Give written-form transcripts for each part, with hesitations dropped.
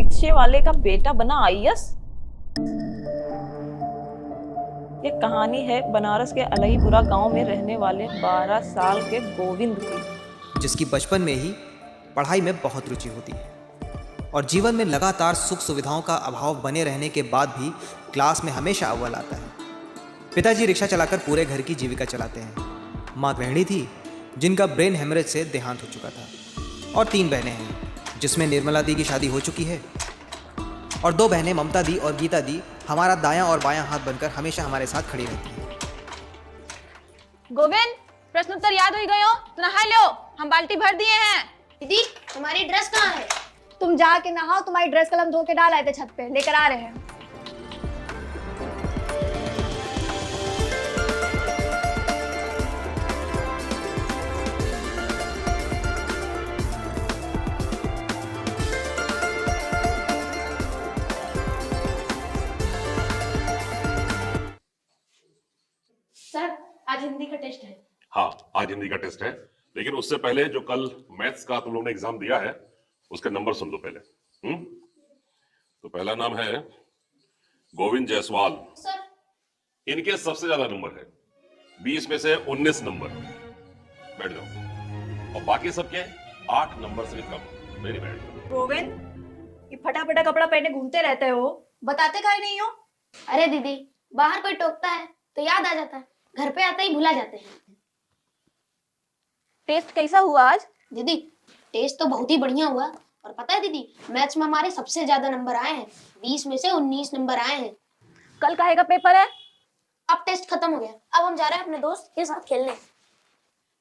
रिक्शे वाले का बेटा बना आईएएस। ये कहानी है बनारस के अलईपुरा गांव में रहने वाले 12 साल के गोविंद की, जिसकी बचपन में ही पढ़ाई में बहुत रुचि होती है और जीवन में लगातार सुख सुविधाओं का अभाव बने रहने के बाद भी क्लास में हमेशा अव्वल आता है। पिताजी रिक्शा चलाकर पूरे घर की जीविका चलाते हैं। माँ गृहिणी थी जिनका ब्रेन हेमरेज से देहांत हो चुका था और 3 बहनें हैं जिसमें निर्मला दी की शादी हो चुकी है और 2 बहनें ममता दी और गीता दी हमारा दायां और बायां हाथ बनकर हमेशा हमारे साथ खड़ी रहती हैं। गोविंद, प्रश्न उत्तर याद हो गए हो तो नहा लो, हम बाल्टी भर दिए हैं। दीदी, तुम्हारी ड्रेस कहाँ है? तुम जाके नहाओ, तुम्हारी ड्रेस कल हम धो के डाल आए थे छत पे, लेकर आ रहे हैं। सर, आज हिंदी का टेस्ट है। हाँ, आज हिंदी का टेस्ट है, लेकिन उससे पहले जो कल मैथ्स का तुम लोगों ने एग्जाम दिया है उसके नंबर सुन लो पहले। तो पहला नाम है गोविंद जायसवाल। सर, इनके सबसे ज्यादा नंबर है, 20 में से 19 नंबर। बैठ जाओ। और बाकी सबके 8 नंबर से भी कम। Very bad. गोविंद, ये फटाफटा कपड़ा पहने घूमते रहते हो, बताते काहे नहीं हो? अरे दीदी, बाहर कोई टोकता है तो याद आ जाता है, घर पे आते ही भुला जाते हैं। टेस्ट कैसा हुआ आज? दीदी, टेस्ट तो बहुत ही बढ़िया हुआ। और पता है दीदी, मैथ्स में हमारे सबसे ज्यादा नंबर आए हैं, 20 में से 19 नंबर आए हैं। कल काहे का पेपर है? अब टेस्ट खत्म हो गया, अब हम जा रहे हैं अपने दोस्त के साथ खेलने।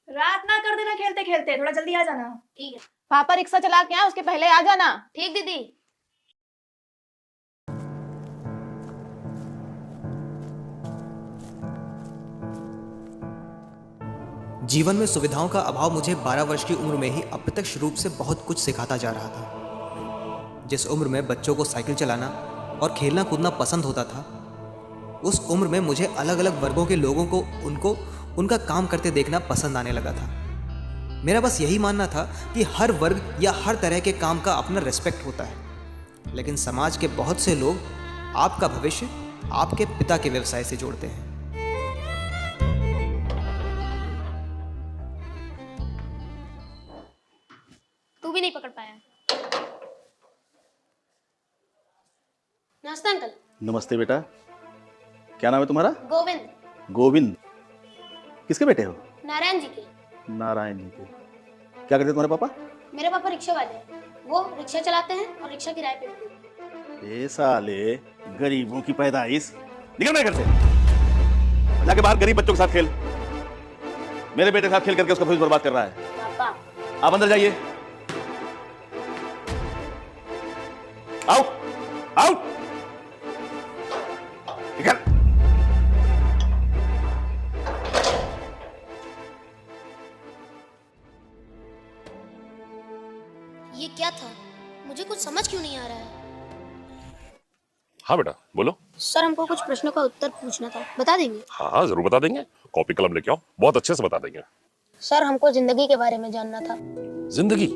रात ना कर देना खेलते खेलते, थोड़ा जल्दी आ जाना। ठीक है। पापा रिक्शा चला के आए, उसके पहले आ जाना। ठीक दीदी। जीवन में सुविधाओं का अभाव मुझे 12 वर्ष की उम्र में ही अप्रत्यक्ष रूप से बहुत कुछ सिखाता जा रहा था। जिस उम्र में बच्चों को साइकिल चलाना और खेलना कूदना पसंद होता था, उस उम्र में मुझे अलग अलग वर्गों के लोगों को उनका काम करते देखना पसंद आने लगा था। मेरा बस यही मानना था कि हर वर्ग या हर तरह के काम का अपना रिस्पेक्ट होता है, लेकिन समाज के बहुत से लोग आपका भविष्य आपके पिता के व्यवसाय से जोड़ते हैं। तू भी नहीं पकड़ पाया। नमस्ते अंकल। नमस्ते बेटा, क्या नाम है तुम्हारा? गोविंद। गोविंद। किसके बेटे हो? नारायण जी के। नारायण जी के। क्या करते तुम्हारे पापा? मेरे पापा रिक्शा वाले हैं, वो रिक्शा चलाते हैं और रिक्शा किराए पे भी देते हैं। ए साले, गरीबों की पैदाइश। निकल मेरे घर से, जाके बाहर गरीब बच्चों के साथ खेल। मेरे बेटे के साथ खेल करके उसका भविष्य बर्बाद कर रहा है। पापा, आप अंदर जाइए। आओ आओ, निकल। ये क्या था? मुझे कुछ समझ क्यों नहीं आ रहा है। हाँ बेटा, बोलो। सर, हमको कुछ प्रश्नों का उत्तर पूछना था, बता देंगे? हाँ, जरूर बता देंगे। कॉपी कलम लेके आओ, बहुत अच्छे से बता देंगे। सर, हमको जिंदगी के बारे में जानना था। जिंदगी?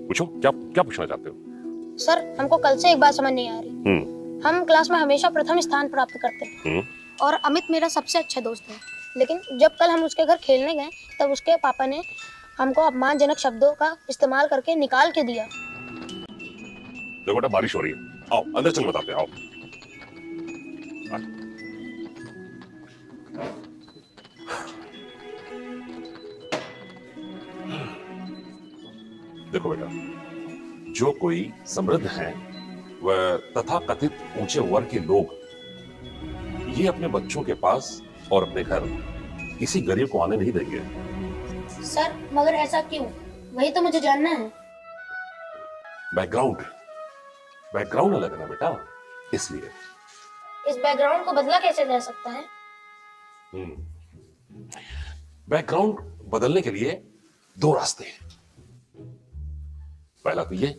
पूछो, क्या क्या पूछना चाहते हो? सर, हमको कल से एक बात समझ नहीं आ रही। हम क्लास में हमेशा प्रथम स्थान प्राप्त करते हैं और अमित मेरा सबसे अच्छा दोस्त है, लेकिन जब कल हम उसके घर खेलने गए तब उसके पापा ने हमको अपमानजनक शब्दों का इस्तेमाल करके निकाल के दिया। देखो बेटा, बारिश हो रही है, आओ अंदर चल बताते हैं। आओ। देखो बेटा, जो कोई समृद्ध है वह तथा कथित ऊंचे वर्ग के लोग ये अपने बच्चों के पास और अपने घर किसी गरीब को आने नहीं देंगे। सर, मगर ऐसा क्यों? वही तो मुझे जानना है। बैकग्राउंड अलग है ना बेटा, इसलिए। इस बैकग्राउंड को बदला कैसे जा सकता है? बैकग्राउंड बदलने के लिए 2 रास्ते हैं। पहला तो ये,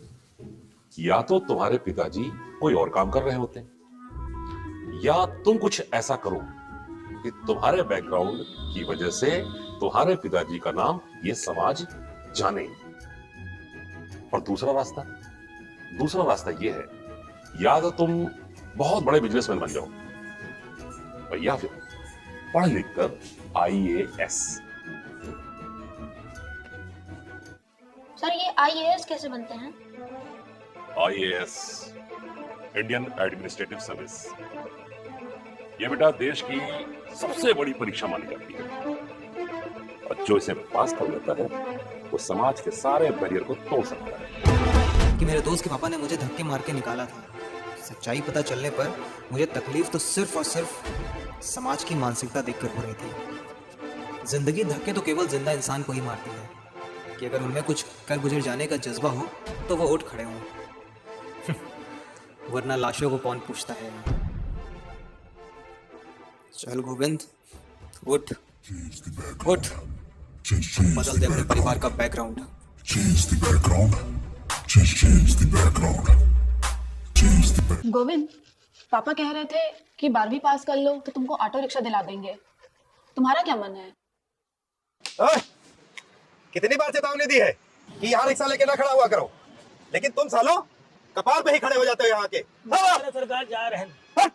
या तो तुम्हारे पिताजी कोई और काम कर रहे होते, या तुम कुछ ऐसा करो कि तुम्हारे बैकग्राउंड की वजह से तुम्हारे पिताजी का नाम ये समाज जाने। और दूसरा रास्ता, दूसरा रास्ता ये है, या तो तुम बहुत बड़े बिजनेसमैन बन जाओ, और या फिर पढ़ लिख कर IAS। सर ये IAS कैसे बनते हैं? IAS इंडियन एडमिनिस्ट्रेटिव सर्विस, ये बेटा देश की सबसे बड़ी परीक्षा मानी जाती है, और जो इसे पास कर लेता है वो समाज के सारे बैरियर को तोड़ सकता है। कि मेरे दोस्त के पापा ने मुझे धक्के मार के निकाला था। सच्चाई पता चलने पर मुझे तकलीफ तो सिर्फ और सिर्फ समाज की मानसिकता देखकर हो रही थी। जिंदगी धक्के तो केवल जिंदा इंसान को ही मारती है, कि अगर उनमें कुछ कर गुजर जाने का जज्बा हो तो वो उठ खड़े हों। वरना लाशों को कौन पूछता है। चल गोविंद, उठ उठ, बदल दे अपने परिवार का बैकग्राउंड। गोविंद, पापा कह रहे थे कि 12वीं पास कर लो तो तुमको ऑटो रिक्शा दिला देंगे। तुम्हारा क्या मन है? ओए, कितनी बार चेतावनी दी है कि यहाँ रिक्शा लेके ना खड़ा हुआ करो, लेकिन तुम सालों कपार पे ही खड़े हो जाते हो यहाँ के। सरकार जा रहे हैं।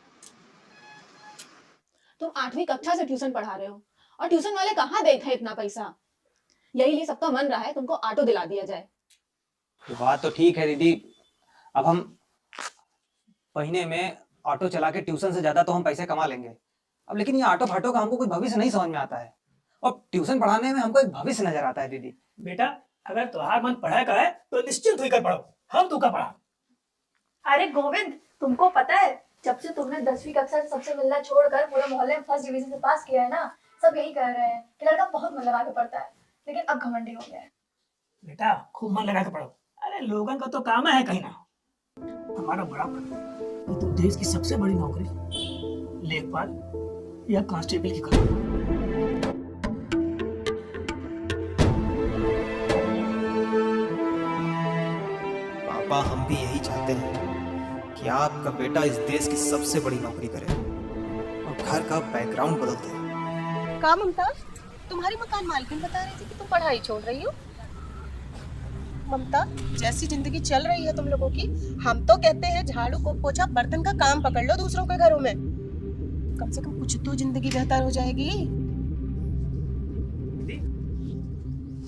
तुम 8वीं कक्षा से ट्यूशन पढ़ा रहे हो, और ट्यूशन वाले कहाँ देते हैं इतना पैसा। यही लिए सबका मन रहा है तुमको ऑटो दिला दिया जाए। बात तो ठीक है दीदी, अब हम महीने में ऑटो चला के ट्यूशन से ज्यादा तो हम पैसे कमा लेंगे। अब लेकिन ये ऑटो फाटो का हमको कोई भविष्य नहीं समझ में आता है, और ट्यूशन पढ़ाने में हमको एक भविष्य नजर आता है दीदी। बेटा अगर तुम्हारा मन पढ़ाई का है तो निश्चिंत होकर पढ़ो, हम तू का पढ़ा। अरे गोविंद, तुमको पता है जब से तुमने 10वीं कक्षा से सबसे मिलना छोड़कर पूरे मोहल्ले में फर्स्ट डिवीजन से पास किया है ना, सब यही कह रहे हैं कि लड़का बहुत मन लगा के पढ़ता है, लेकिन अब घमंडी हो गया है। बेटा खूब मन लगा के पढ़ो। अरे लोगों का तो काम है कहीं ना, हमारा बड़ा कि तुम देश की सबसे बड़ी नौकरी लेखपाल या कांस्टेबल की करो। पापा हम भी यही चाहते हैं कि आपका बेटा इस देश की सबसे बड़ी नौकरी करे और घर का बैकग्राउंड बदल दे। का ममता, तुम्हारी मकान मालकिन बता रही थी कि तुम पढ़ाई छोड़ रही हो। ममता, जैसी जिंदगी चल रही है तुम लोगों की, हम तो कहते हैं झाड़ू को पोछा बर्तन का काम पकड़ लो दूसरों के घरों में, कम से कम कुछ तो जिंदगी बेहतर हो जाएगी।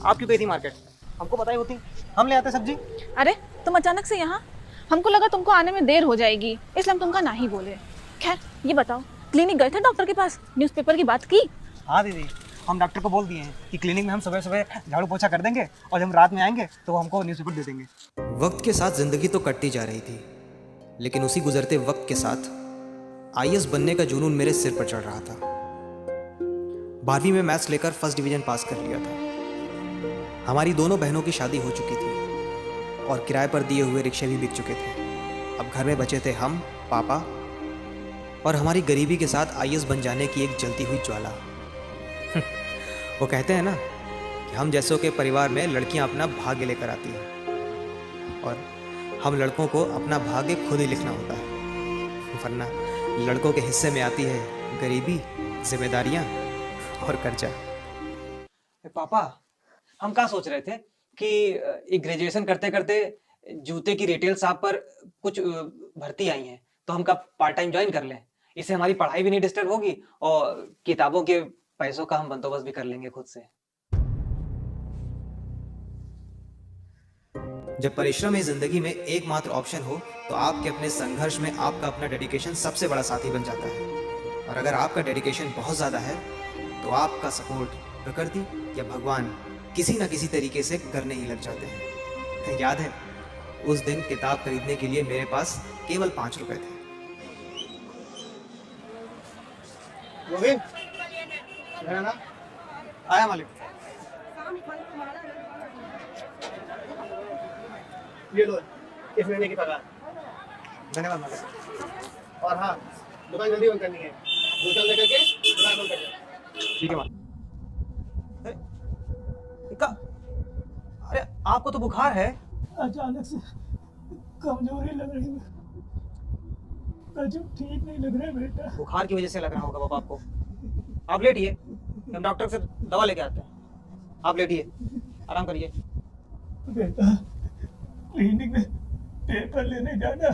आप क्यों गई थी मार्केट? हमको बताई होती, हम ले आते सब्जी। अरे तुम अचानक से यहाँ, हमको लगा तुमको आने में देर हो जाएगी, इसलिए हम तुमका नहीं बोले। खैर ये बताओ, क्लिनिक गए थे डॉक्टर के पास, न्यूज़पेपर की बात की? हाँ दीदी, हम डॉक्टर को बोल दिए हैं कि क्लिनिक में हम सुबह सुबह झाड़ू पोछा कर देंगे और जब रात में आएंगे तो वो हमको न्यूज़पेपर दे देंगे। वक्त के साथ जिंदगी तो कटती जा रही थी, लेकिन उसी गुजरते वक्त के साथ IAS बनने का जुनून मेरे सिर पर चढ़ रहा था। 12वीं में मैथ्स लेकर फर्स्ट डिवीजन पास कर लिया था। हमारी दोनों बहनों की शादी हो चुकी थी और किराए पर दिए हुए रिक्शे भी बिक चुके थे। अब घर में बचे थे हम, पापा और हमारी गरीबी के साथ IAS बन जाने की एक जलती हुई ज्वाला। वो कहते हैं ना कि हम जैसों के परिवार में लड़कियां अपना भाग्य लेकर आती हैं और हम लड़कों को अपना भाग्य खुद ही लिखना होता है, वरना लड़कों के हिस्से में आती है गरीबी, जिम्मेदारियां और कर्जा। पापा हम क्या सोच रहे थे कि एक ग्रेजुएशन करते करते जूते की रिटेल शॉप पर कुछ भर्ती आई हैं, तो हम का पार्ट टाइम ज्वाइन कर लें। इससे हमारी पढ़ाई भी नहीं डिस्टर्ब होगी और किताबों के पैसों का हम बंदोबस्त भी कर लेंगे खुद से। जब परिश्रम ही जिंदगी में एकमात्र ऑप्शन हो तो आपके अपने संघर्ष में आपका अपना डेडिकेशन सबसे बड़ा साथी बन जाता है। और अगर आपका डेडिकेशन बहुत ज्यादा है तो आपका सपोर्ट प्रकृति या भगवान किसी न किसी तरीके से करने ही लग जाते हैं। याद है उस दिन किताब खरीदने के लिए मेरे पास केवल 5 रुपए थे। गोविंद, ना आया मालिक। ये लो इस महीने की पगार। धन्यवाद मालिक। और हाँ, दुकान जल्दी बंद करनी है, बोतल लेकर के दुकान बंद कर दो। ठीक है मालिक। अरे आपको तो बुखार है। अचानक से कमजोरी लग रही है, ठीक नहीं लग रहा है बेटा। बुखार की वजह से लग रहा होगा बाबा आपको। आप लेटिए, हम डॉक्टर से दवा लेके आते हैं। आप लेटिए, आराम करिए। बेटा क्लिनिक में पेपर पेपर लेने जाना,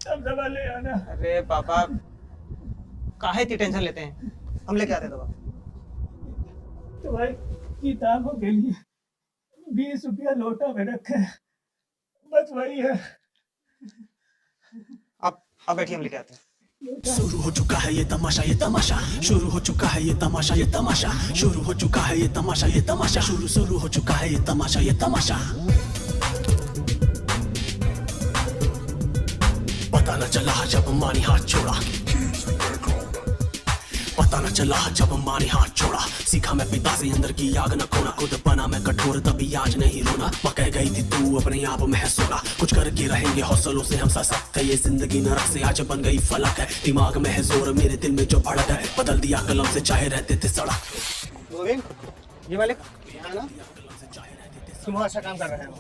तब दवा ले आना। अरे पापा काहे इतनी टेंशन लेते हैं, हम लेके आते दवा। तुम्हारी किताबों के लिए 20 रुपया लोटा में रखे हैं, बस वही है। अब बैठिए, हम लेके आते हैं। शुरू हो चुका है ये तमाशा, ये तमाशा शुरू हो चुका है, ये तमाशा, ये तमाशा शुरू हो चुका है, ये तमाशा, ये तमाशा शुरू हो चुका है, ये तमाशा, ये तमाशा। पता न चला जब मानी हाथ छोड़ा, पता न चला जब मानी हाथ छोड़ा। सीखा मैं पिता से अंदर की आग न खोना, खुद बना मैं कठोर तभी आज नहीं रोना। मैं कह गई थी तू अपने आप में है सोना, कुछ करके रहेंगे हौसलों से हम सशक्त है। ये जिंदगी नरक से आज बन गई फलक है, दिमाग में है जोर मेरे दिल में जो भड़क है। बदल दिया कलम से चाहे रहते थे सड़क। गोविंद, ये वाले ना तुम अच्छा काम कर रहे हो,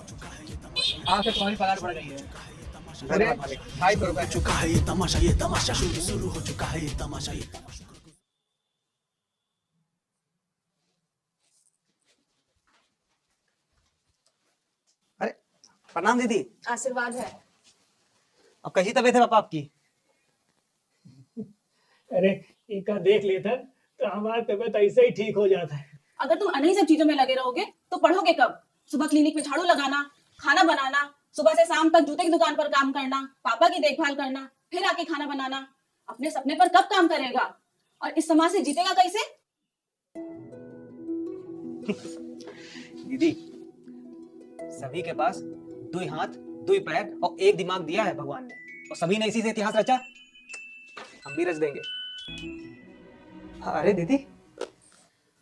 आज से तुम्हारी पगार बढ़ गई है। अरे 250 रुपए चुका है ये तमाशा, ये तमाशा शुरू हो चुका है, ये तमाशा, ये तमाशा। प्रणाम दीदी। आशीर्वाद है। अब कैसी तबीयत है पापा आपकी? अरे एक देख लेता तो हमारा तबीयत ऐसे ही ठीक हो जाता है। अगर तुम अन्य सब चीजों में लगे रहोगे तो पढ़ोगे कब? सुबह क्लिनिक में झाड़ू लगाना, खाना बनाना, सुबह से शाम तक जूते की दुकान पर काम करना, पापा की देखभाल करना, फिर आके खाना बनाना। अपने सपने पर कब काम करेगा और इस समाज से जीतेगा कैसे? दीदी सभी के पास 2 हाथ 2 पैर और 1 दिमाग दिया है भगवान ने, और सभी ने इसी से इतिहास रचा, हम भी रच देंगे। अरे दीदी,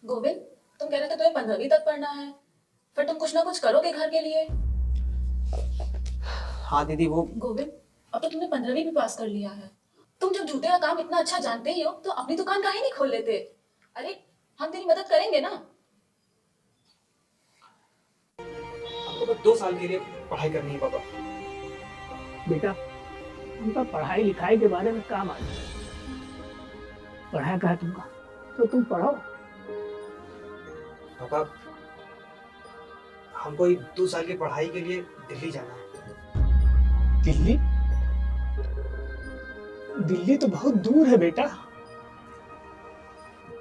गोविंद, तुम कह रहे थे तुम्हें 15वीं तक पढ़ना है, फिर तुम कुछ ना कुछ करोगे घर के लिए। हाँ दीदी, वो गोविंद, अब तो तुमने 15वीं भी पास कर लिया है। तुम जब जूते का काम इतना अच्छा जानते ही हो तो अपनी दुकान काहे नहीं खोल लेते? अरे हम तेरी मदद करेंगे ना। हमको तो 2 साल के लिए पढ़ाई करनी है पापा। बेटा, हमका पढ़ाई लिखाई के बारे में काम आता है। पढ़ाया कहा तुमका, तो तुम पढ़ो। पापा हमको 2 साल की पढ़ाई के लिए दिल्ली जाना है। दिल्ली? दिल्ली तो बहुत दूर है बेटा।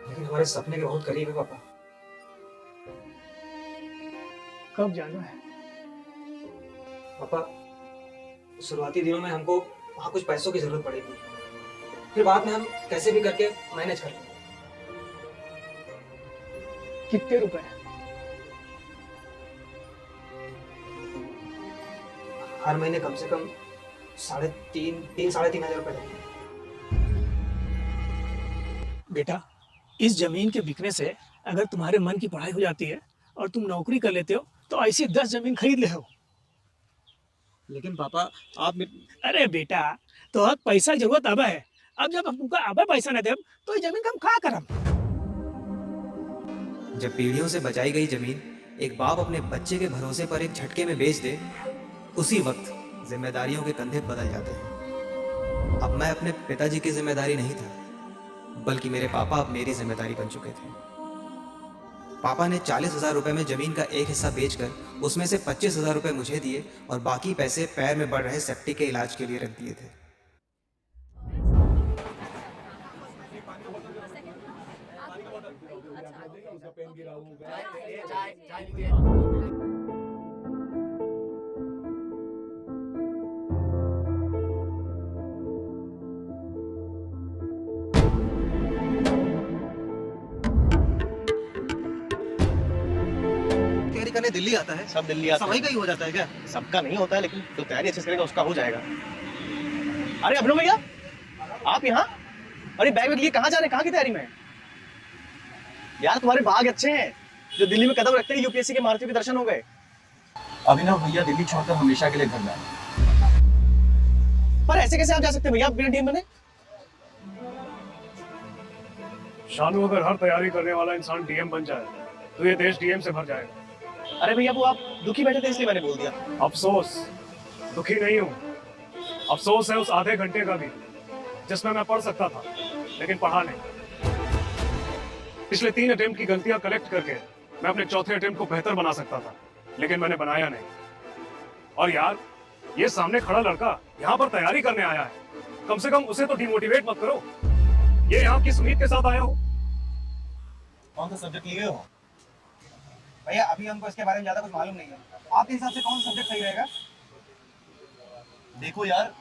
लेकिन हमारे सपने के बहुत करीब है पापा। कब जाना है? पापा शुरुआती दिनों में हमको वहाँ कुछ पैसों की जरूरत पड़ेगी, फिर बाद में हम कैसे भी करके मैनेज कर लेंगे। कितने रुपए? हर महीने कम से कम 3,500 रुपए लगेंगे। बेटा, इस जमीन के बिकने से अगर तुम्हारे मन की पढ़ाई हो जाती है और तुम नौकरी कर लेते हो तो ऐसी 10 जमीन खरीद ले हो। लेकिन पापा आप अरे बेटा, तो अब पैसा जरूरत अब है। अब जब हमको अब पैसा न दे तो ये जमीन का हम क्या करम? जब पीढ़ियों से बचाई गई जमीन एक बाप अपने बच्चे के भरोसे पर एक झटके में बेच दे, उसी वक्त जिम्मेदारियों के कंधे बदल जाते हैं। अब मैं अपने पिताजी की जिम्मेदारी नहीं था, बल्कि मेरे पापा अब मेरी जिम्मेदारी बन चुके थे। पापा ने 40,000 रुपए में जमीन का एक हिस्सा बेचकर उसमें से 25,000 रुपए मुझे दिए और बाकी पैसे पैर में बढ़ रहे सेप्टिक के इलाज के लिए रख दिए थे। तैयारी करने दिल्ली आता है? सब दिल्ली आता समय का ही हो जाता है क्या? सबका नहीं होता है, लेकिन जो तैयारी अच्छे से करेगा उसका हो जाएगा। अरे अभिनव भैया, आप यहाँ? अरे बैग लिए कहाँ जा रहे हैं? कहाँ की तैयारी में? यार तुम्हारे भाग अच्छे हैं जो दिल्ली में कदम रखते ही यूपीएससी के मारुति के दर्शन हो गए। अभिनव भैया दिल्ली छोड़कर हमेशा के लिए घर जाए। पर ऐसे कैसे आप जा सकते हैं भैया, आप बिना डीएम बने? शानू, अगर हर तैयारी करने वाला इंसान डीएम बन जाए तो ये देश डीएम से भर जाएगा। अरे भैया वो आप दुखी बैठे थे इसलिए मैंने बोल दिया। अफसोस, दुखी नहीं हूँ। अफसोस है उस आधे घंटे का भी जिसमें मैं पढ़ सकता था लेकिन पढ़ा नहीं। पिछले 3 अटेम्प्ट की गलतियां कलेक्ट करके मैं अपने चौथे अटेम्प्ट को बेहतर बना सकता था, लेकिन मैंने बनाया नहीं। और यार, ये सामने खड़ा लड़का यहाँ पर तैयारी करने आया है, कम से कम उसे तो डिमोटिवेट मत करो। ये यहाँ किस उम्मीद के साथ आया हो? कौन सा सब्जेक्ट लिए हो? भैया अभी हमको इसके बारे में ज्यादा कुछ मालूम नहीं है। आपके हिसाब से कौन सा सब्जेक्ट सही रहेगा? देखो यार,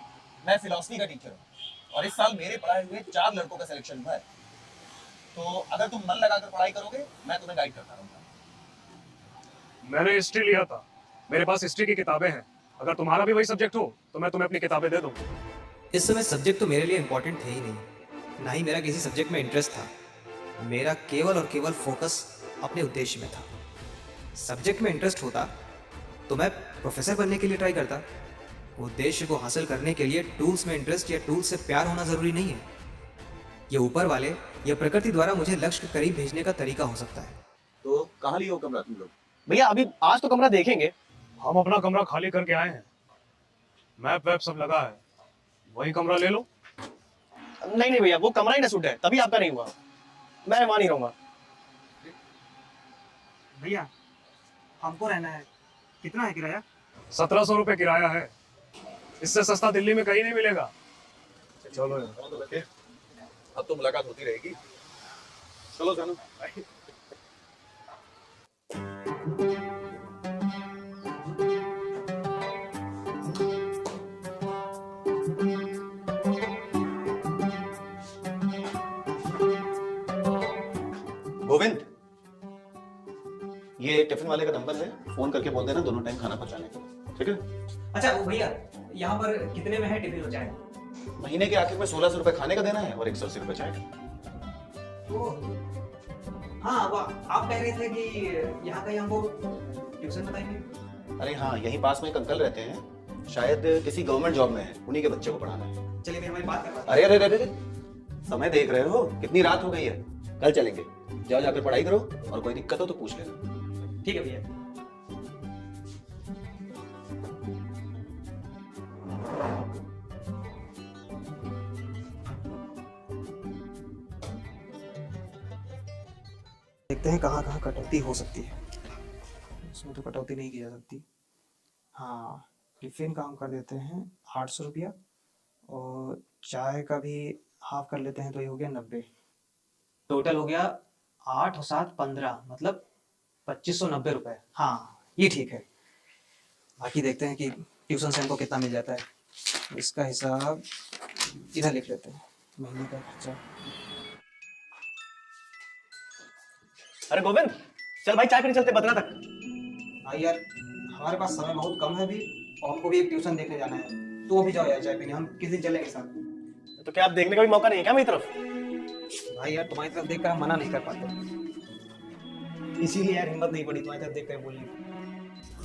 मैं फिलॉसफी का टीचर हूँ और इस साल मेरे पढ़ाए हुए 4 लड़कों का सिलेक्शन हुआ है। तो अगर तुम मन लगाकर पढ़ाई करोगे, मैं तुम्हें गाइड करता रहूंगा। मैंने हिस्ट्री लिया था, मेरे पास हिस्ट्री की किताबें हैं। अगर तुम्हारा भी वही सब्जेक्ट हो तो मैं तुम्हें अपनी किताबें दे दूंगा। इस समय सब्जेक्ट तो मेरे लिए इम्पोर्टेंट थे ही नहीं, ना ही मेरा किसी सब्जेक्ट में इंटरेस्ट था। मेरा केवल और केवल फोकस अपने उद्देश्य में था। सब्जेक्ट में इंटरेस्ट होता तो मैं प्रोफेसर बनने के लिए ट्राई करता। उद्देश्य को हासिल करने के लिए टूल्स में इंटरेस्ट या टूल्स से प्यार होना ज़रूरी नहीं है। ये ऊपर वाले या प्रकृति द्वारा मुझे लक्ष्य के करीब भेजने का तरीका हो सकता है। तो कहाँ लियो कमरा तुम लोग? भैया अभी आज तो कमरा देखेंगे। हम अपना कमरा खाली करके आए हैं, मैप वैप सब लगा है, वही कमरा ले लो। नहीं नहीं भैया, वो कमरा ही ना सूट है, तभी आपका नहीं हुआ। मैं वहां नहीं रहूंगा। भैया हमको रहना है, कितना है किराया? 1700 रुपए किराया है, इससे सस्ता दिल्ली में कहीं नहीं मिलेगा। चलो यार। अब तो मुलाकात होती रहेगी। चलो जानू। गोविंद, ये टिफिन वाले का नंबर है, फोन करके बोल देना दोनों टाइम खाना पहुंचाने के लिए, ठीक है? अच्छा वो भैया, यहाँ पर कितने में है टिफिन हो जाए? महीने के आखिर में 1600 रुपए खाने का देना है और 180 रुपए चाय का। हाँ, वो आप कह रहे थे कि यहाँ कहीं हमको ट्यूशन बताएंगे? अरे हाँ, यहीं पास में एक अंकल रहते हैं, शायद किसी गवर्नमेंट जॉब में है, उन्हीं के बच्चे को पढ़ाना है। चलिए भैया हमारी बात करवा। अरे अरे अरे, समय देख रहे हो, कितनी रात हो गई है। कल चलेंगे, जाओ जाकर पढ़ाई करो और कोई दिक्कत हो तो पूछ लेना। ठीक है भैया। देखते हैं कहाँ कहाँ कटौती हो सकती है। इसमें तो कटौती नहीं की जा सकती। हाँ, टिफिन का हम कर देते हैं 800 रुपया और चाय का भी हाफ कर लेते हैं, तो ये हो गया 90। टोटल हो गया 8 और 7 15, मतलब 2590 रुपये। हाँ ये ठीक है। बाकी देखते हैं कि ट्यूशन से हमको कितना मिल जाता है। इसका हिसाब इधर लिख लेते हैं, महीने का खर्चा। अरे गोविंद, चल भाई चाय पीने चलते बदला तक। हाँ यार, हमारे पास समय बहुत कम है अभी और हमको भी एक ट्यूशन देखने जाना है। तो भी जाओ यार चाय पीने, हम किस दिन चलेंगे साथ। तो क्या आप देखने का भी मौका नहीं है क्या मेरी तरफ? भाई यार तुम्हारी तरफ देखकर हम मना नहीं कर पाते, इसीलिए यार हिम्मत नहीं पड़ी तुम्हारी तरफ देखकर बोलने की।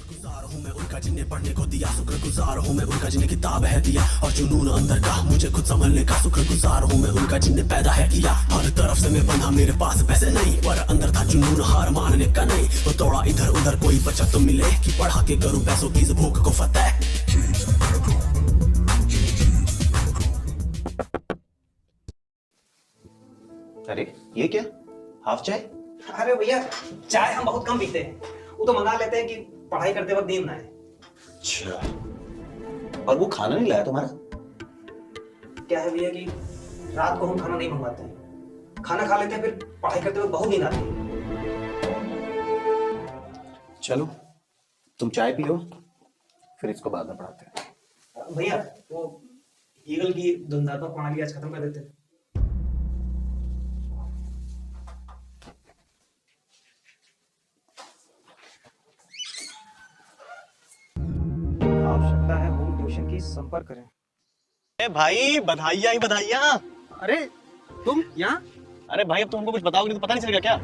गुजार हूँ मैं उनका जिन्हें पढ़ने को दिया, शुक्रगुजार हूँ मैं उनका जिन्हें किताब है दिया और जुनून अंदर का मुझे खुद संभलने का। शुक्रगुजार हूँ मैं उनका जिन्हें पैदा है किया। हर तरफ से मैं बना, मेरे पास पैसे नहीं पर अंदर था जुनून हार मानने का नहीं। तो दौड़ा इधर उधर कोई बचत तो मिले कि पढ़ा के करूँ पैसों की इस भूख को फतेह। अरे ये क्या, हाफ चाय? अरे भैया चाय हम बहुत कम पीते हैं, वो तो मंगा लेते हैं कि पढ़ाई करते वक्त नींद ना आए। अच्छा, और वो खाना नहीं लाया तुम्हारा? क्या है भैया कि रात को हम खाना नहीं मंगवाते हैं, खाना खा लेते हैं, फिर पढ़ाई करते वक्त बहुत नींद आती है। चलो तुम चाय पियो, फिर इसको बाद में पढ़ाते हैं। भैया वो ईगल की द्वंद्वात्मक प्रणाली आज खत्म कर देते हैं। आवश्यकता है होम ट्यूशन की, संपर्क करें। अरे भाई बधाइयां ही बधाइयां। अरे तुम यहाँ? अरे भाई अब तुम हमको कुछ बताओगे नहीं तो पता नहीं चलेगा क्या?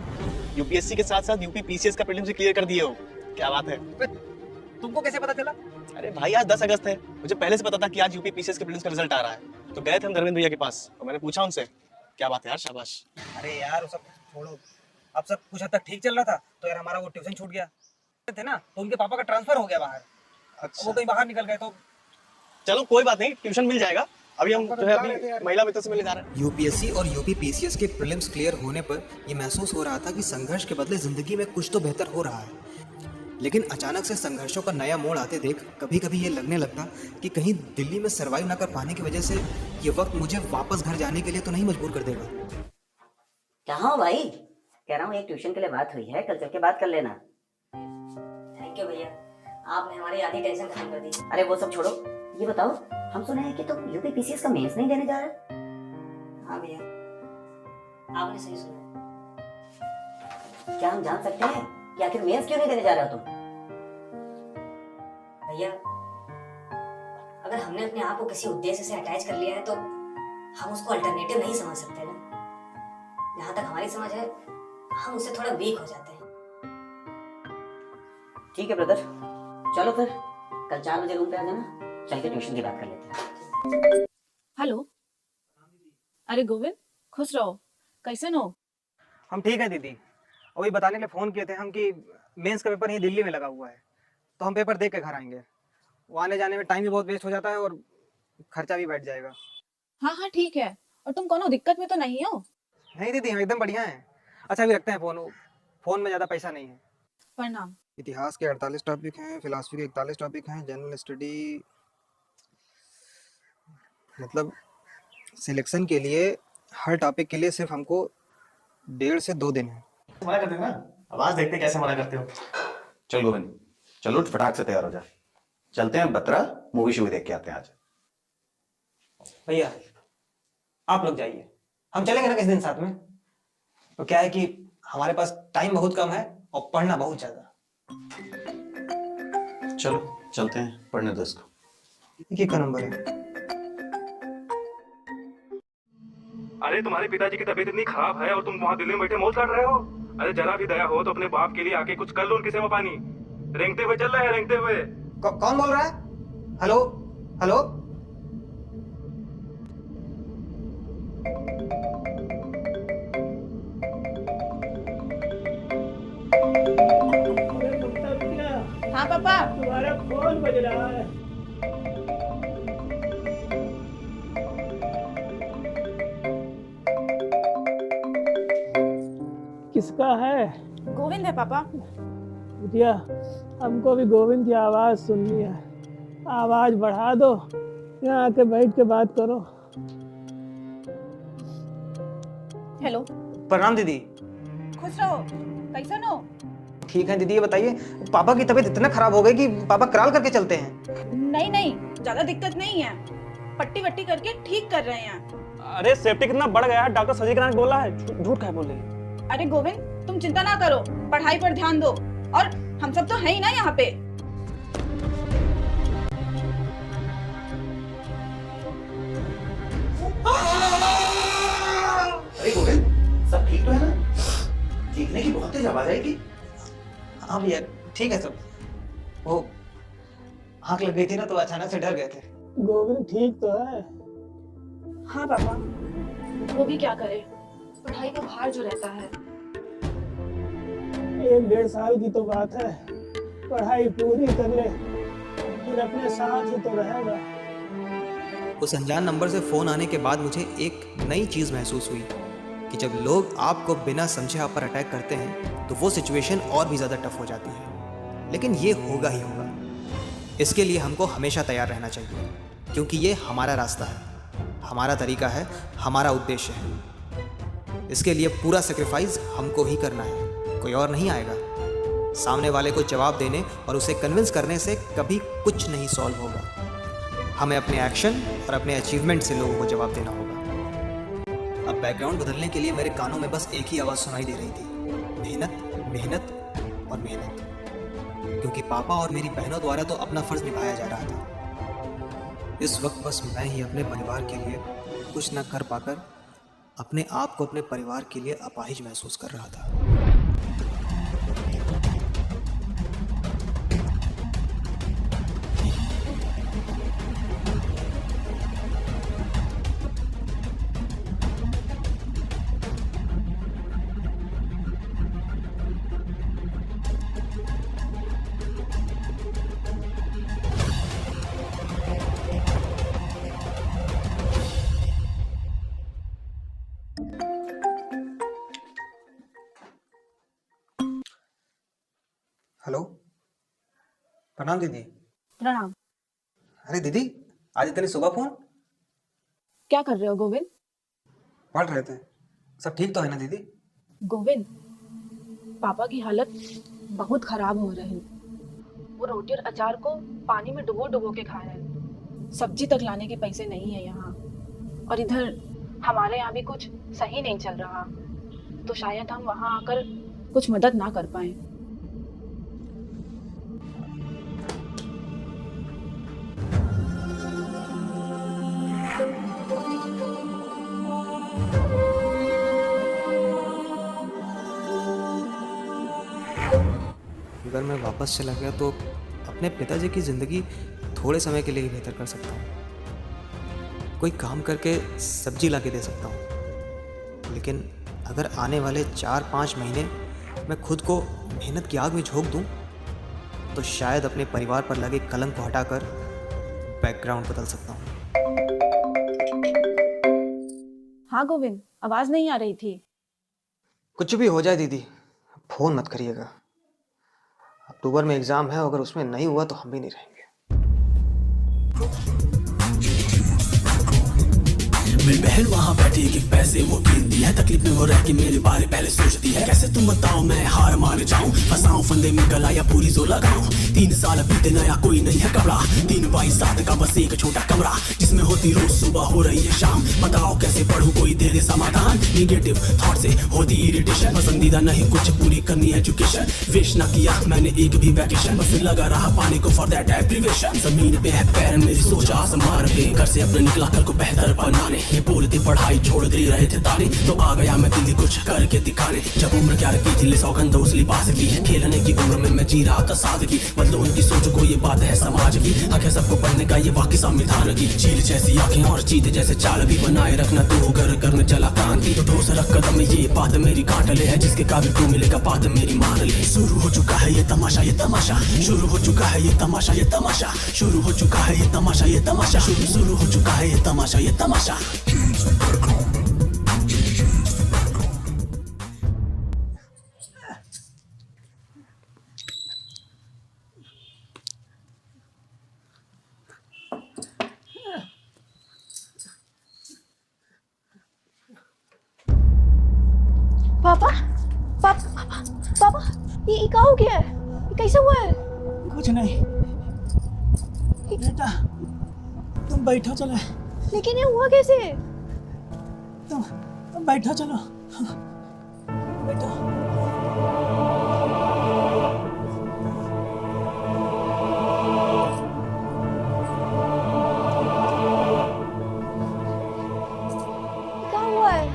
यूपीएससी के साथ साथ यूपी पीसीएस का प्रीलिम्स भी क्लियर कर दिए हो, क्या बात है? तुमको कैसे पता चला? अरे भाई आज 10 अगस्त है, मुझे पहले से पता था कि आज यूपी पीसीएस के प्रीलिम्स का रिजल्ट आ रहा है। तो गए थे हम धर्मेंद्र भैया के पास और मैंने पूछा उनसे, क्या बात है यार, शाबाश। अरे यार वो सब छोड़ो, अब सब कुछ हद तक ठीक चल रहा था तो यार हमारा वो ट्यूशन छूट गया थे ना, तो उनके पापा का ट्रांसफर हो गया बाहर। अच्छा। वो कहीं बाहर निकल गए तो चलो कोई बात नहीं, ट्यूशन मिल जाएगा। अभी हम जो है अभी महिला मित्र से मिलने जा रहे हैं। यूपीएससी और यूपी पीसीएस के प्रीलिम्स क्लियर होने पर यह महसूस हो रहा था कि संघर्ष के बदले जिंदगी में कुछ तो बेहतर हो रहा है। लेकिन अचानक से संघर्षों का नया मोड़ आते देख कभी कभी ये लगने लगता कि कहीं दिल्ली में सरवाइव ना कर पाने की वजह से ये वक्त मुझे वापस घर जाने के लिए तो नहीं मजबूर कर देगा। कहाँ हो भाई? कह रहा हूँ एक ट्यूशन के लिए बात हुई है, कल चल के बात कर लेना। थैंक यू भैया, आपने हमारी आधी टेंशन खत्म कर दी। अरे वो सब छोड़ो, ये बताओ, हम सुने हैं कि तुम यूपी पीसीएस का मेंस नहीं देने जा रहे? हाँ भैया, आपने सही सुना। क्या हम जान सकते हैं कि आखिर मेंस क्यों नहीं देने जा रहे हो तुम? भैया, अगर हमने अपने आप को किसी उद्देश्य से अटैच कर लिया है तो हम उसको अल्टरनेटिव नहीं समझ सकते ना। जहां तक हमारी समझ है, हम उससे थोड़ा वीक हो जाते हैं। ठीक है ब्रदर, चलो फिर कल 4 बजे रूम पे आ जाना, चल के ट्यूशन की बात कर लेते हैं। हेलो, अरे गोविंद, खुश रहो, कैसे हो? हम ठीक है दीदी। वही बताने के लिए फ़ोन किए थे हम कि मेंस का पेपर यहीं दिल्ली में लगा हुआ है, तो हम पेपर देख के घर आएंगे। वो आने जाने में टाइम भी बहुत वेस्ट हो जाता है और खर्चा भी बैठ जाएगा। हाँ हाँ ठीक है, और तुम कोनो दिक्कत में तो नहीं हो? नहीं दीदी, हम एकदम बढ़िया हैं। अच्छा अभी रखते हैं फ़ोन में ज़्यादा पैसा नहीं है। प्रणाम। इतिहास के 48 टॉपिक हैं, फिलॉसफी के 41 टॉपिक हैं, जनरल स्टडी मतलब सिलेक्शन के लिए हर टॉपिक के लिए सिर्फ हमको 1.5 से 2 दिन है। मना करते हो ना, आवाज देखते कैसे मना करते हो। चल गोविंद, चलो फटाक से तैयार हो जा, चलते हैं बत्रा मूवी शूवी देख के आते हैं आज। भैया आप लोग जाइए, हम चलेंगे ना किस दिन साथ में। तो क्या है कि हमारे पास टाइम बहुत कम है और पढ़ना बहुत ज्यादा। चलो चलते हैं, पढ़ने दो इसको। ये क्या नंबर है? अरे तुम्हारे पिताजी की तबीयत इतनी खराब है और तुम वहाँ दिल्ली में बैठे मौत काट रहे हो। अरे जरा भी दया हो तो अपने बाप के लिए आके कुछ कर लो, उनकी सेवा पानी। रेंगते हुए चल रहे हैं, रेंगते हुए। कौन बोल रहा है? हेलो हेलो, हाँ पापा। तुम्हारा फोन बज रहा है। किसका है? गोविंद है पापा। बिटिया, हमको भी गोविंद की आवाज सुननी है। आवाज बढ़ा दो, यहाँ आके बैठ के बात करो। हेलो, प्रणाम दीदी। खुश रहो, कैसे हो? ठीक है दीदी, ये बताइए पापा की तबीयत इतना खराब हो गई कि पापा कराल करके चलते हैं। नहीं नहीं, ज्यादा दिक्कत नहीं है, पट्टी वट्टी करके ठीक कर रहे हैं। अरे सेफ्टी कितना बढ़ गया है, डॉक्टर सर्जरी कराने बोला है, झूठ क्या बोल रही है? अरे गोविंद, तुम चिंता ना करो, पढ़ाई पर ध्यान दो, और हम सब तो है ही ना यहाँ पे। अरे गोविंद, सब ठीक तो है ना? चीखने की बहुत तेज आवाज आएगी। हाँ भैया ठीक है सब। वो आँख लग गई थी ना तो अचानक से डर गए थे। गोविंद ठीक तो है? हाँ पापा, वो भी क्या करे, पढ़ाई का भार जो रहता है। 1-1.5 साल की तो बात है, पढ़ाई पूरी कर ले, फिर अपने साथ ही तो रहेगा। उस अनजान नंबर से फ़ोन आने के बाद मुझे एक नई चीज़ महसूस हुई कि जब लोग आपको बिना समझे आप पर अटैक करते हैं तो वो सिचुएशन और भी ज़्यादा टफ हो जाती है। लेकिन ये होगा ही होगा, इसके लिए हमको हमेशा तैयार रहना चाहिए, क्योंकि ये हमारा रास्ता है, हमारा तरीका है, हमारा उद्देश्य है। इसके लिए पूरा सेक्रीफाइस हमको ही करना है, कोई और नहीं आएगा। सामने वाले को जवाब देने और उसे कन्विंस करने से कभी कुछ नहीं सॉल्व होगा। हमें अपने एक्शन और अपने अचीवमेंट से लोगों को जवाब देना होगा। अब बैकग्राउंड बदलने के लिए मेरे कानों में बस एक ही आवाज़ सुनाई दे रही थी, मेहनत मेहनत और मेहनत। क्योंकि पापा और मेरी बहनों द्वारा तो अपना फर्ज निभाया जा रहा था। इस वक्त बस मैं ही अपने परिवार के लिए कुछ न कर पाकर अपने आप को अपने परिवार के लिए अपाहिज महसूस कर रहा था। प्रणाम दीदी। प्रणाम। अरे दीदी, आज इतनी सुबह फोन? क्या कर रहे हो गोविंद? पढ़ रहे थे। सब ठीक तो है ना दीदी? गोविंद, पापा की हालत बहुत खराब हो रही है। वो रोटी और अचार को पानी में डुबो डुबो के खा रहे हैं। सब्जी तक लाने के पैसे नहीं है यहाँ, और इधर हमारे यहाँ भी कुछ सही नहीं चल रहा, तो शायद हम वहाँ आकर कुछ मदद ना कर पाए। अगर मैं वापस चला गया तो अपने पिताजी की ज़िंदगी थोड़े समय के लिए ही बेहतर कर सकता हूँ। कोई काम करके सब्जी ला के दे सकता हूँ, लेकिन अगर आने वाले 4-5 महीने मैं खुद को मेहनत की आग में झोंक दूँ तो शायद अपने परिवार पर लगे कलंक को हटाकर बैकग्राउंड बदल सकता हूँ। हाँ गोविंद, आवाज नहीं आ रही थी। कुछ भी हो जाए दीदी, फ़ोन मत करिएगा। अक्टूबर में एग्ज़ाम है, अगर उसमें नहीं हुआ तो हम भी नहीं रहेंगे। मेरी बहन वहाँ बैठी एक पैसे वो गिनती है, तकलीफ में वो रह के मेरे बारे पहले सोचती है। कैसे तुम बताओ मैं हार मान जाऊं, फंसाऊं फंदे में गला या पूरी जो लगाऊं। 3 साल बीते नया कोई नहीं है कपड़ा, 3x7 का बस एक छोटा कमरा, जिसमें होती रोज सुबह हो रही है शाम। बताओ कैसे पढ़ूं कोई दे दे समाधान, निगेटिव थॉट से होती इरिटेशन। पसंदीदा नहीं कुछ पूरी करनी एजुकेशन, वेस्ट ना किया मैंने एक भी वैकेशन, बस लगा रहा पानी को फॉर दैट एप्रीवेशन। जमीन पे है पैर मेरी सोच आसमान पे, घर से अपने निकला कल को बेहतर बनाने। ये बोलते पढ़ाई छोड़ दे रहे थे ताने, तो आ गया मैं दिल्ली कुछ करके दिखाने। जब उम्र 11 की थी सौगंध उस लिबास की, खेलने की उम्र में मैं जी रहा था सादगी। बदलो उनकी सोच को ये बात है समाज की, हक है सबको पढ़ने का ये वाकई संविधान की। चील जैसी आंखें और चीते जैसे चाल भी बनाए रखना, तो घर करने चला क्रांति। तो ठोस रख कदम में ये बात मेरी काट ले है, जिसके काबिल को मिलेगा बात मेरी मान ले। शुरू हो चुका है ये तमाशा, ये तमाशा शुरू हो चुका है, ये तमाशा ये तमाशा शुरू हो चुका है, ये तमाशा ये तमाशा शुरू हो चुका है, ये तमाशा ये तमाशा। पापा पापा पापा, ये क्या हो गया है? ये कैसे हुआ है? कुछ नहीं बेटा, तुम बैठो चलो। लेकिन ये हुआ कैसे? तुम बैठो चलो, बैठो। क्या हुआ है?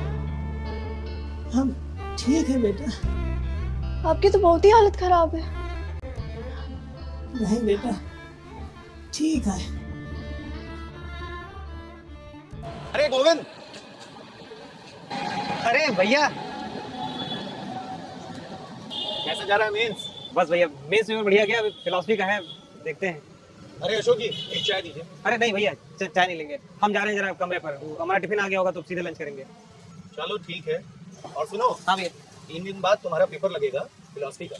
हम ठीक है बेटा। आपकी तो बहुत ही हालत खराब है। नहीं बेटा, ठीक है। अरे गोविंद, अरे भैया कैसा जा रहा है मेंस? बस भैया मेंस में बढ़िया गया, फिलॉसफी का है, देखते हैं। अरे अशोक जी, एक चाय दीजिए। अरे नहीं भैया, चाय नहीं लेंगे, हम जा रहे हैं जरा कमरे पर, हमारा टिफिन आ गया होगा तो सीधे लंच करेंगे। चलो ठीक है। और सुनो, हाँ भैया, 3 दिन बाद तुम्हारा पेपर लगेगा फिलॉसफी का।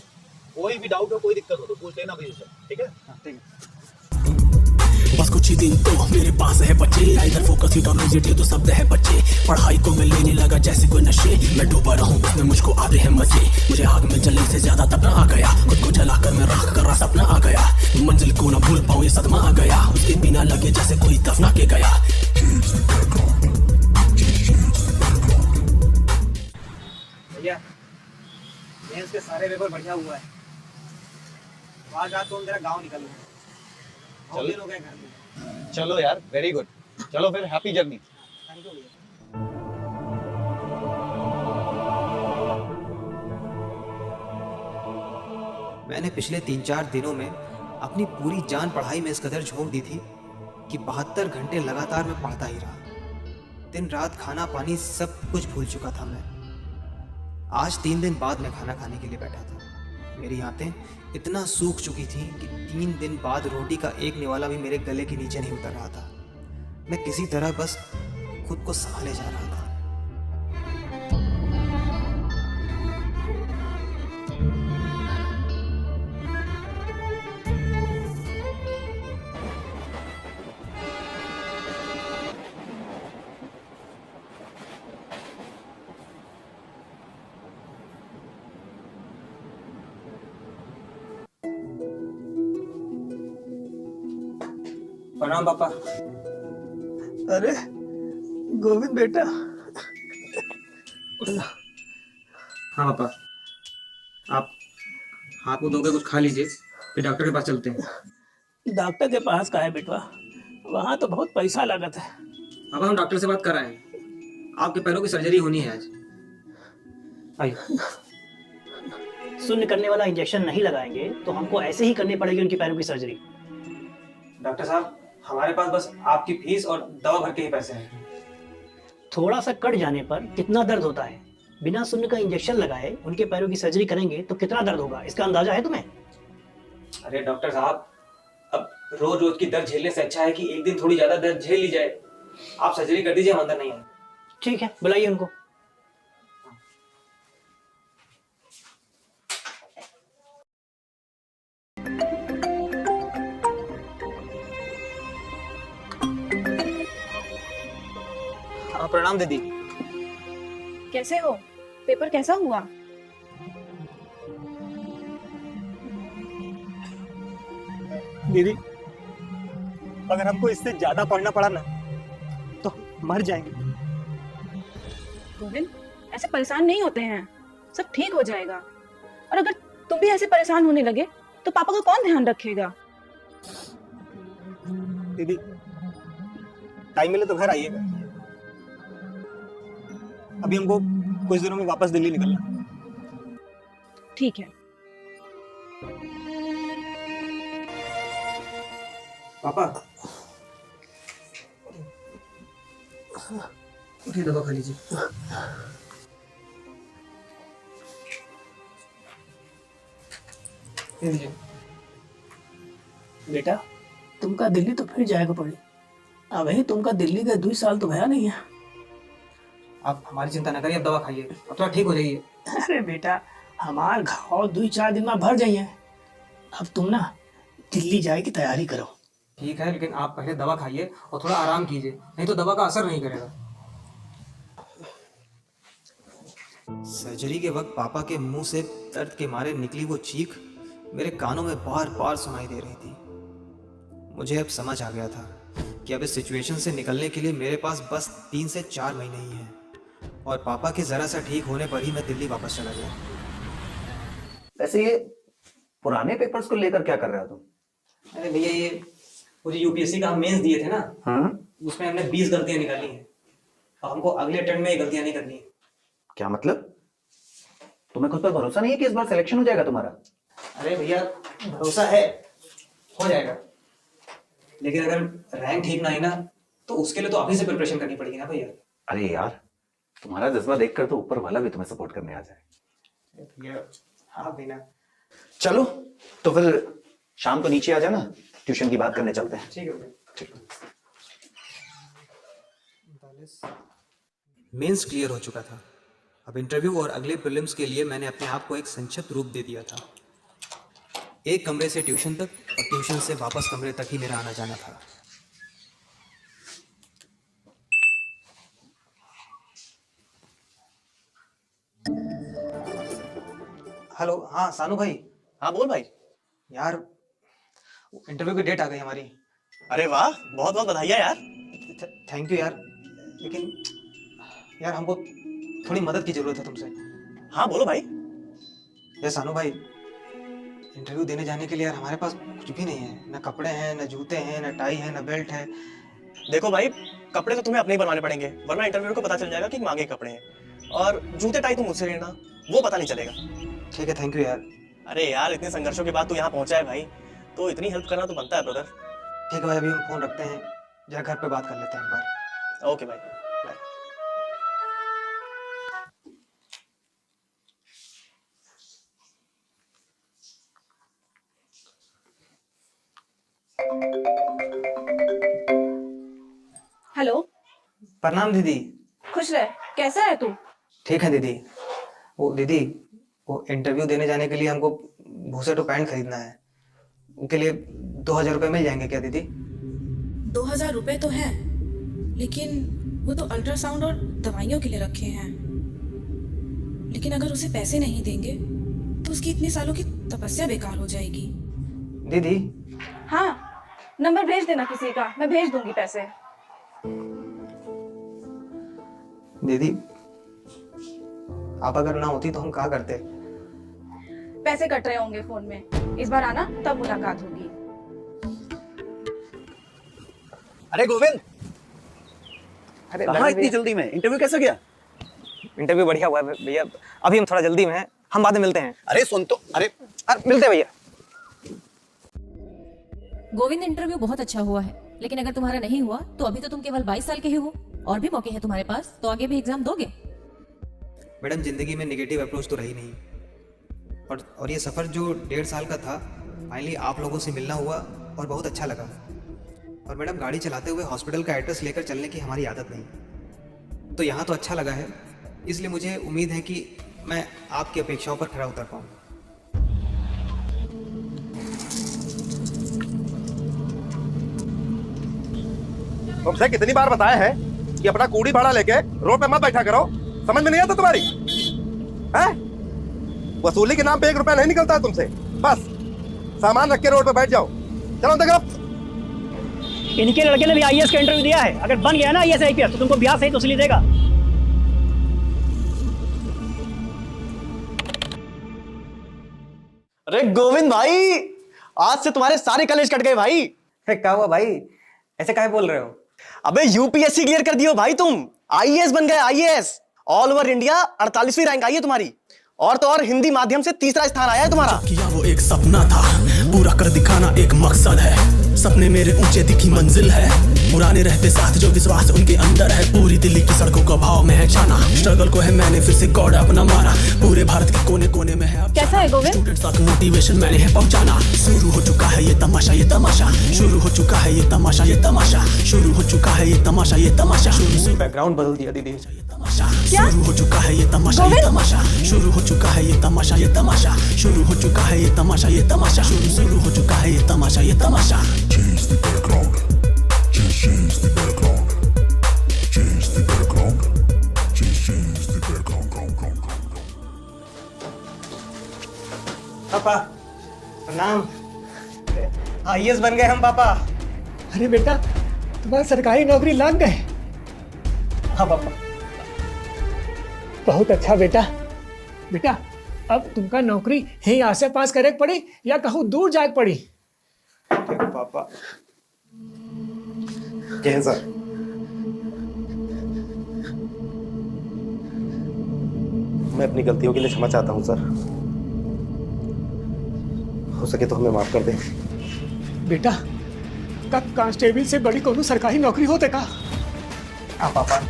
कोई भी डाउट हो, कोई दिक्कत हो तो पूछ लेना भैया से, ठीक है? हाँ ठीक है। बस कुछ ही दिन तो मेरे पास है बच्चे, इधर फोकस हिट और म्यूजिक तो शब्द है बच्चे। पढ़ाई को मैं लेने लगा जैसे कोई नशे, मैं डूबा रहूं उसमें मुझको आते हैं मजे। मुझे आग में जलने से ज्यादा तपना आ गया, खुद को जलाकर मैं राख कर रहा सपना आ गया। मंजिल को ना भूल पाऊं ये सदमा आ गया, उसके बिना लगे जैसे कोई दफना के गया। भैया मेंस के सारे पेपर बढ़िया हुआ है, आज रात को मेरा गाँव निकलूंगा। बहुत दिन हो गए घर में। चलो यार, वेरी गुड। चलो फिर, हैप्पी जर्नी। थैंक यू भैया। मैंने पिछले 3-4 दिनों में अपनी पूरी जान पढ़ाई में इस कदर झोंक दी थी कि 72 घंटे लगातार मैं पढ़ता ही रहा। दिन रात खाना पानी सब कुछ भूल चुका था मैं। आज 3 दिन बाद मैं खाना खाने के लिए बैठा था। मेरी आंतें इतना सूख चुकी थी कि 3 दिन बाद रोटी का एक निवाला भी मेरे गले के नीचे नहीं उतर रहा था। मैं किसी तरह बस खुद को संभाले जा रहा था। प्रणाम पापा। अरे गोविंद बेटा, हाँ पापा, आप हाथ मुंह धोकर कुछ खा लीजिए, फिर डॉक्टर के पास चलते हैं। डॉक्टर के पास का है बेटवा, वहाँ तो बहुत पैसा लागत है। पापा हम डॉक्टर से बात कर रहे हैं, आपके पैरों की सर्जरी होनी है आज। आइए। शून्य करने वाला इंजेक्शन नहीं लगाएंगे तो हमको ऐसे ही करनी पड़ेगी उनकी पैरों की सर्जरी। डॉक्टर साहब, हमारे पास बस आपकी फीस और दवा भर के ही पैसे हैं। थोड़ा सा कट जाने पर कितना दर्द होता है, बिना शून्य का इंजेक्शन लगाए उनके पैरों की सर्जरी करेंगे तो कितना दर्द होगा, इसका अंदाजा है तुम्हें? अरे डॉक्टर साहब, अब रोज रोज की दर्द झेलने से अच्छा है कि एक दिन थोड़ी ज्यादा दर्द झेल ली जाए। आप सर्जरी कर दीजिए, हम अंदर नहीं आए। ठीक है, बुलाइए उनको। हाँ, प्रणाम दीदी। कैसे हो? पेपर कैसा हुआ? दीदी, अगर हमको इससे ज्यादा पढ़ना पड़ा ना तो मर जाएंगे। गोविंद, ऐसे परेशान नहीं होते हैं, सब ठीक हो जाएगा। और अगर तुम भी ऐसे परेशान होने लगे तो पापा का कौन ध्यान रखेगा? दीदी, टाइम मिले तो घर आइएगा। अभी हमको कुछ दिनों में वापस दिल्ली निकलना। ठीक है। पापा, उठिए, दवा खा लीजिए। लीजिए। बेटा, तुमका दिल्ली तो फिर जाएगा पड़ी। अब ही तुमका दिल्ली का 2 साल तो भया नहीं है। आप हमारी चिंता न करिए, अब दवा खाइए, अब थोड़ा ठीक हो जाइए। अरे बेटा, हमार घाव 2-4 दिन में भर जाइए। अब तुम ना दिल्ली जाए की तैयारी करो। ठीक है, लेकिन आप पहले दवा खाइए और थोड़ा आराम कीजिए, नहीं तो दवा का असर नहीं करेगा। सर्जरी के वक्त पापा के मुंह से दर्द के मारे निकली वो चीख मेरे कानों में बार बार सुनाई दे रही थी। मुझे अब समझ आ गया था कि अब इस सिचुएशन से निकलने के लिए मेरे पास बस 3 से 4 महीने ही हैं, और पापा के जरा सा ठीक होने पर ही मैं दिल्ली वापस चला गया। वैसे ये पुराने पेपर्स को लेकर क्या कर रहे हो तुम? अरे भैया, ये वो जो यूपीएससी का हम मेंस दिए थे ना, उसमें हमने 20 गलतियां निकाली हैं। अब हमको अगले अटेम्प्ट में ये गलतियां नहीं करनी है। क्या मतलब? तुम्हें खुद पर भरोसा नहीं है कि इस बार सिलेक्शन हो जाएगा तुम्हारा? अरे भैया, भरोसा है, हो जाएगा, लेकिन अगर रैंक ठीक ना आई ना तो उसके लिए तो अभी से प्रिपरेशन करनी पड़ेगी ना भैया। अरे यार, तुम्हारा जज्बा देखकर तो ऊपर वाला भी तुम्हें सपोर्ट करने आ जाए। भैया, हाँ भैया। चलो तो फिर शाम को नीचे आ जाना, ट्यूशन की बात करने चलते हैं। ठीक है भैया। ठीक है। मेंस क्लियर हो चुका था। अब इंटरव्यू और अगले प्रीलिम्स के लिए मैंने अपने आप को एक संक्षिप्त रूप दे दिया था। एक कमरे से ट्यूशन तक और ट्यूशन से वापस कमरे तक ही मेरा आना जाना था। हेलो, हाँ सानू भाई। हाँ बोल भाई। यार, इंटरव्यू की डेट आ गई हमारी। अरे वाह, बहुत बहुत बधाइयाँ यार। थैंक यू यार, लेकिन यार हमको थोड़ी मदद की जरूरत है तुमसे। हाँ बोलो भाई। यार सानू भाई, इंटरव्यू देने जाने के लिए यार हमारे पास कुछ भी नहीं है, ना कपड़े हैं, ना जूते हैं, ना टाई है, ना बेल्ट है। देखो भाई, कपड़े तो तुम्हें अपने ही बनवाने पड़ेंगे, वरना इंटरव्यू को पता चल जाएगा कि मांगे कपड़े हैं। और जूते टाई तुम मुझसे लेना, वो पता नहीं चलेगा। ठीक है, थैंक यू यार। अरे यार, इतने संघर्षों के बाद तू यहाँ पहुंचा है भाई, तो इतनी हेल्प करना तो बनता है ब्रदर। ठीक है भाई, अभी हम फोन रखते हैं, जरा घर पे बात कर लेते हैं एक बार। ओके भाई, बाय। हेलो। प्रणाम दीदी। खुश रह, कैसा है तू? ठीक है दीदी। वो दीदी, वो इंटरव्यू देने जाने के लिए हमको भूसे टू पैंट खरीदना है, उनके लिए 2000 रुपये मिल जाएंगे क्या दीदी? 2000 रुपए तो है, लेकिन वो तो अल्ट्रासाउंड और दवाइयों के लिए रखे हैं। लेकिन अगर उसे पैसे नहीं देंगे तो उसकी इतने सालों की तपस्या बेकार हो जाएगी। दीदी। हाँ, नंबर भेज देना किसी का, मैं भेज दूंगी पैसे। दीदी, आप अगर ना होती तो हम क्या करते? पैसे कट रहे होंगे फोन में, इस बार आना तब मुलाकात होगी। अरे गोविंद, अरे कहाँ इतनी जल्दी में? इंटरव्यू कैसा गया? इंटरव्यू बढ़िया हुआ है भैया, अभी हम थोड़ा जल्दी में हैं, हम बाद में मिलते हैं। अरे सुन तो, अरे मिलते हैं भैया। गोविंद, इंटरव्यू बहुत अच्छा हुआ है, लेकिन अगर तुम्हारा नहीं हुआ तो अभी तो तुम केवल 22 साल के ही हो, और भी मौके हैं तुम्हारे पास, तो आगे भी एग्जाम दोगे। मैडम, जिंदगी में नेगेटिव अप्रोच तो रही नहीं, और ये सफ़र जो 1.5 साल का था, फाइनली आप लोगों से मिलना हुआ और बहुत अच्छा लगा। और मैडम, गाड़ी चलाते हुए हॉस्पिटल का एड्रेस लेकर चलने की हमारी आदत नहीं, तो यहाँ तो अच्छा लगा है, इसलिए मुझे उम्मीद है कि मैं आपकी अपेक्षाओं पर खरा उतर पाऊँ। तुमसे कितनी बार बताया है कि अपना कूड़ी भाड़ा लेके रोड पे मत बैठा करो, समझ में नहीं आता तुम्हारी? हैं? वसूली के नाम पे 1 रुपया नहीं निकलता है तुमसे, बस सामान रख के रोड पे बैठ जाओ। चलो अंदर करो। इनके लड़के ने भी आईएएस का इंटरव्यू दिया है, अगर बन गया ना आईएएस आईपीएस तो तुमको ब्याह सहित वसूली देगा। अरे गोविंद भाई, आज से तुम्हारे सारे कॉलेज कट गए भाई। क्या हुआ भाई, ऐसे काहे बोल रहे हो? अबे यूपीएससी क्लियर कर दियो भाई, तुम आईएएस बन गए, आईएएस। ऑल ओवर इंडिया 48वीं रैंक आई है तुम्हारी, और तो और हिंदी माध्यम से 3रा स्थान आया है तुम्हारा। किया वो एक सपना था, पूरा कर दिखाना एक मकसद है। सपने मेरे ऊंचे दिखी मंजिल है, पुराने रहते साथ जो विश्वास उनके अंदर है। पूरी दिल्ली की सड़कों का भाव में है जाना, स्ट्रगल को है मैंने फिर से गॉड अपना माना। पूरे भारत के कोने कोने में है अब कैसा है गोविंद? स्टूडेंट्स तक मोटिवेशन मैंने है पहुंचाना। शुरू हो चुका है ये तमाशा, ये तमाशा शुरू हो चुका है, ये तमाशा, ये तमाशा शुरू हो चुका है, ये तमाशा, ये तमाशा शुरू। बैकग्राउंड बदल दिया दीदी। शुरू हो चुका है ये तमाशा, ये तमाशा शुरू हो चुका है, ये तमाशा, ये तमाशा शुरू हो चुका है, ये तमाशा, ये तमाशा शुरू हो चुका है, ये तमाशा, ये तमाशा। Change the background, change the background, change the background, change the background. पापा प्रणाम, आईएएस बन गए हम पापा। अरे बेटा, तुम्हारा सरकारी नौकरी लग गए? हाँ पापा। बहुत अच्छा बेटा। बेटा, अब तुमका नौकरी यही आसे पास करे पड़ी या कहूँ दूर जाए पड़ी? पापा क्या है सर? मैं अपनी गलतियों के लिए क्षमा चाहता हूँ सर, हो सके तो हमें माफ कर दें। बेटा, कब कांस्टेबल से बड़ी कोनो सरकारी नौकरी होते का? हाँ पापा।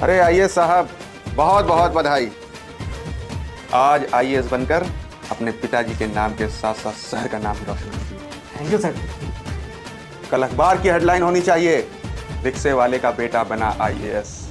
अरे आईएएस साहब, बहुत बहुत बधाई। आज आईएएस बनकर अपने पिताजी के नाम के साथ साथ शहर का नाम रोशन कीजिए। Thank you sir. कल अखबार की हेडलाइन होनी चाहिए, रिक्शे वाले का बेटा बना आईएएस।